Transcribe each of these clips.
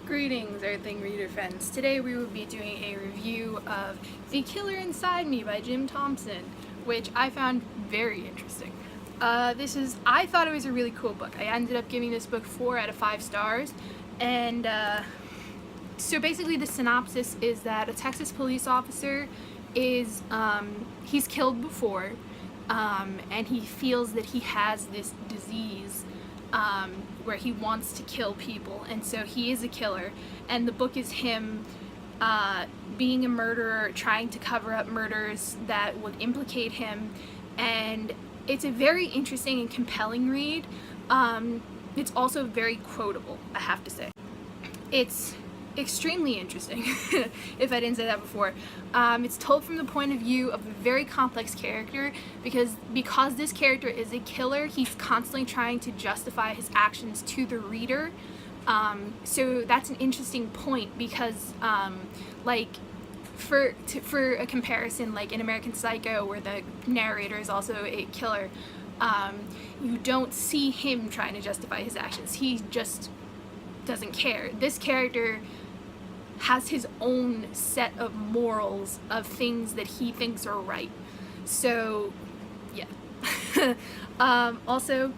Greetings, Earthling reader friends. Today we will be doing a review of The Killer Inside Me by Jim Thompson, which I found very interesting. I thought it was a really cool book. I ended up giving this book 4 out of 5 stars, and so basically the synopsis is that a Texas police officer is, he's killed before, and he feels that he has this disease where he wants to kill people, and so he is a killer, and the book is him being a murderer, trying to cover up murders that would implicate him, and it's a very interesting and compelling read. It's also very quotable, I have to say. It's extremely interesting, if I didn't say that before. It's told from the point of view of a very complex character, because this character is a killer, he's constantly trying to justify his actions to the reader. So that's an interesting point, because for a comparison, like in American Psycho, where the narrator is also a killer, you don't see him trying to justify his actions. He just doesn't care. This character has his own set of morals of things that he thinks are right. So, yeah. Also,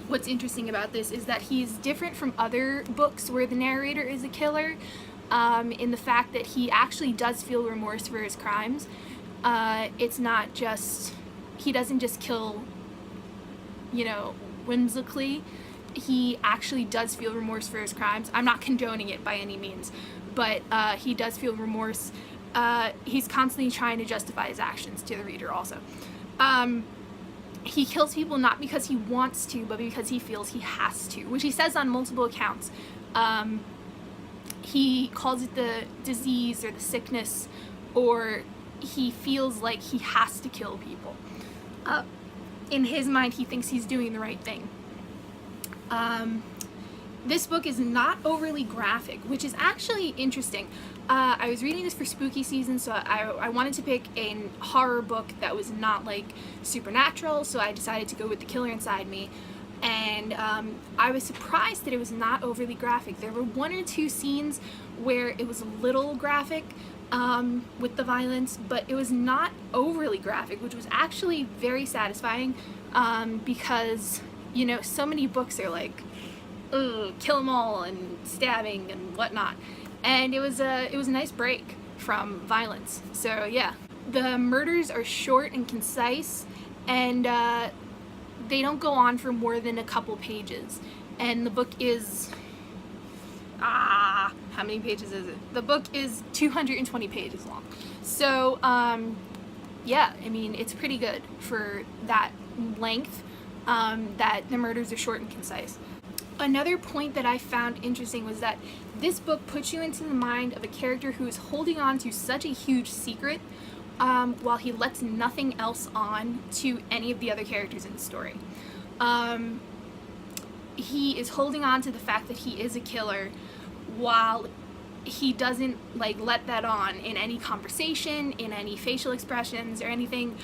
what's interesting about this is that he's different from other books where the narrator is a killer, in the fact that he actually does feel remorse for his crimes. It's not just, he doesn't just kill, whimsically. He actually does feel remorse for his crimes. I'm not condoning it by any means, but he does feel remorse. He's constantly trying to justify his actions to the reader also. He kills people not because he wants to, but because he feels he has to, which he says on multiple accounts. He calls it the disease or the sickness, or he feels like he has to kill people. In his mind, he thinks he's doing the right thing. This book is not overly graphic, which is actually interesting. I was reading this for spooky season, so I wanted to pick a horror book that was not like supernatural, so I decided to go with The Killer Inside Me. And I was surprised that it was not overly graphic. There were 1 or 2 scenes where it was a little graphic with the violence, but it was not overly graphic, which was actually very satisfying, because so many books are like, kill them all and stabbing and whatnot, and it was a nice break from violence. So yeah, the murders are short and concise, and they don't go on for more than a couple pages, and the book is how many pages is it? The book is 220 pages long. So yeah, I mean, it's pretty good for that length. That the murders are short and concise. Another point that I found interesting was that this book puts you into the mind of a character who is holding on to such a huge secret, while he lets nothing else on to any of the other characters in the story. He is holding on to the fact that he is a killer, while he doesn't let that on in any conversation, in any facial expressions or anything,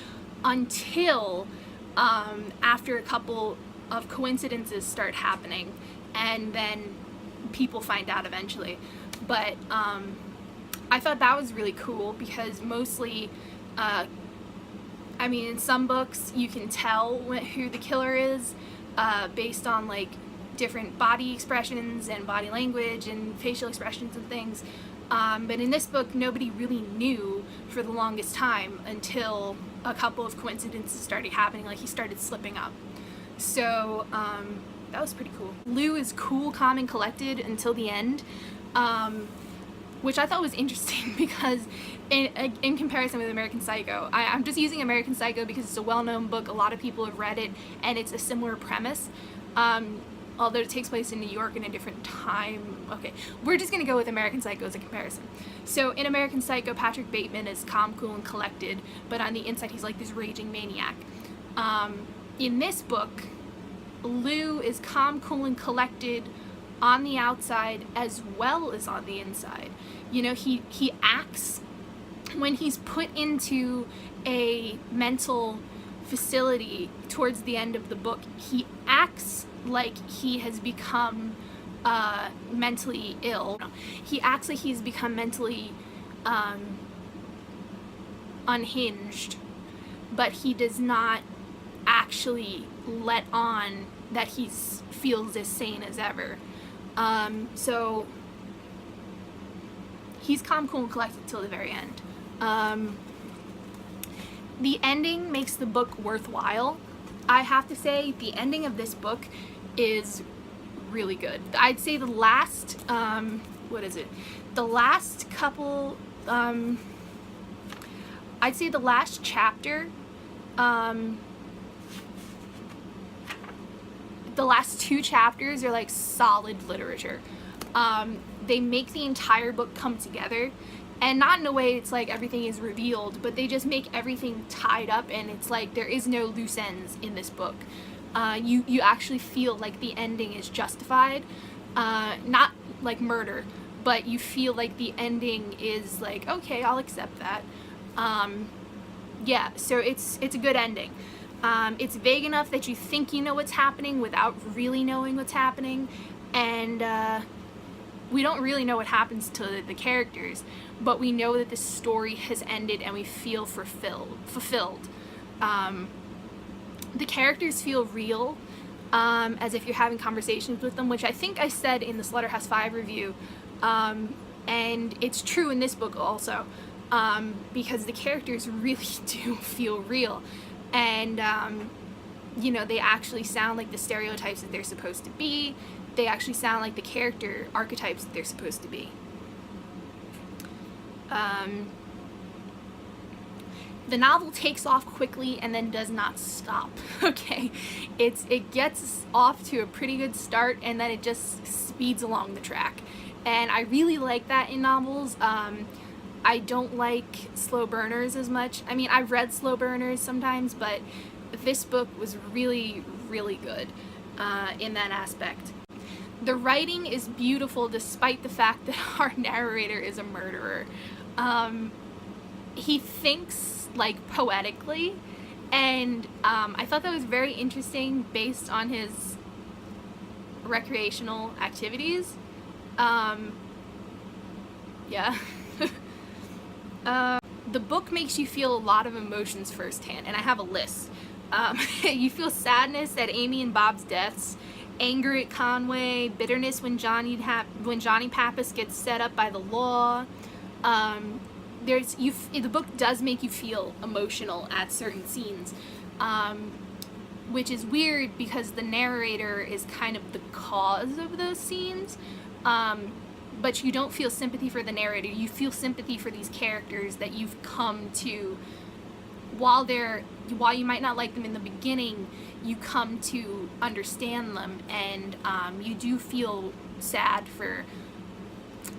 until after a couple of coincidences start happening, and then people find out eventually. But I thought that was really cool, because mostly, I mean, in some books you can tell who the killer is based on different body expressions and body language and facial expressions and things. But in this book, nobody really knew for the longest time until a couple of coincidences started happening, he started slipping up. So that was pretty cool. Lou is cool, calm, and collected until the end, which I thought was interesting, because in comparison with American Psycho, I'm just using American Psycho because it's a well-known book, a lot of people have read it, and it's a similar premise. Although it takes place in New York in a different time. Okay, we're just gonna go with American Psycho as a comparison. So in American Psycho, Patrick Bateman is calm, cool, and collected, but on the inside he's like this raging maniac. In this book, Lou is calm, cool, and collected on the outside as well as on the inside. He acts, when he's put into a mental facility towards the end of the book, he acts like he has become mentally ill. He acts like he's become mentally unhinged, but he does not actually let on that he feels as sane as ever. So he's calm, cool, and collected till the very end. The ending makes the book worthwhile. I have to say, the ending of this book is really good. I'd say the last, the last couple, I'd say the last chapter, the last 2 chapters are like solid literature. They make the entire book come together, and not in a way it's like everything is revealed, but they just make everything tied up, and it's like there is no loose ends in this book. You actually feel like the ending is justified, not like murder, but you feel like the ending is like, okay, I'll accept that. Yeah, so it's a good ending. It's vague enough that you think you know what's happening without really knowing what's happening, and we don't really know what happens to the characters, but we know that the story has ended and we feel fulfilled. The characters feel real, as if you're having conversations with them, which I think I said in the Slaughterhouse 5 review, and it's true in this book also, because the characters really do feel real, and you know, they actually sound like the stereotypes that they're supposed to be. They actually sound like the character archetypes that they're supposed to be. The novel takes off quickly and then does not stop. Okay, it gets off to a pretty good start and then it just speeds along the track, and I really like that in novels. I don't like slow burners as much. I mean, I've read slow burners sometimes, but this book was really, really good in that aspect. The writing is beautiful despite the fact that our narrator is a murderer. He thinks like poetically, and I thought that was very interesting based on his recreational activities. Yeah. The book makes you feel a lot of emotions firsthand, and I have a list. You feel sadness at Amy and Bob's deaths, anger at Conway, bitterness when Johnny Pappas gets set up by the law. The book does make you feel emotional at certain scenes, which is weird because the narrator is kind of the cause of those scenes. But you don't feel sympathy for the narrator. You feel sympathy for these characters that you've come to, while you might not like them in the beginning, you come to understand them, and you do feel sad for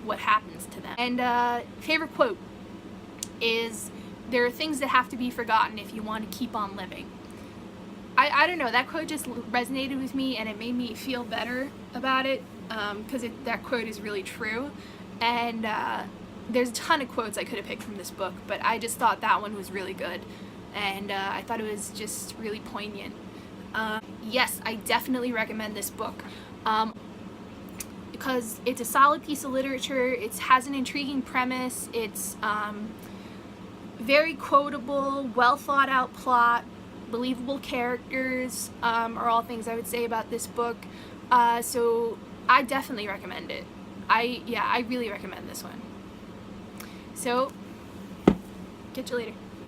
what happens to them. And favorite quote is, "There are things that have to be forgotten if you want to keep on living." I don't know, that quote just resonated with me and it made me feel better about it, because that quote is really true. And there's a ton of quotes I could have picked from this book, but I just thought that one was really good, and I thought it was just really poignant. Yes, I definitely recommend this book, because it's a solid piece of literature. It has an intriguing premise. It's very quotable, well thought out plot, believable characters, are all things I would say about this book. So I definitely recommend it. I really recommend this one. So, catch you later.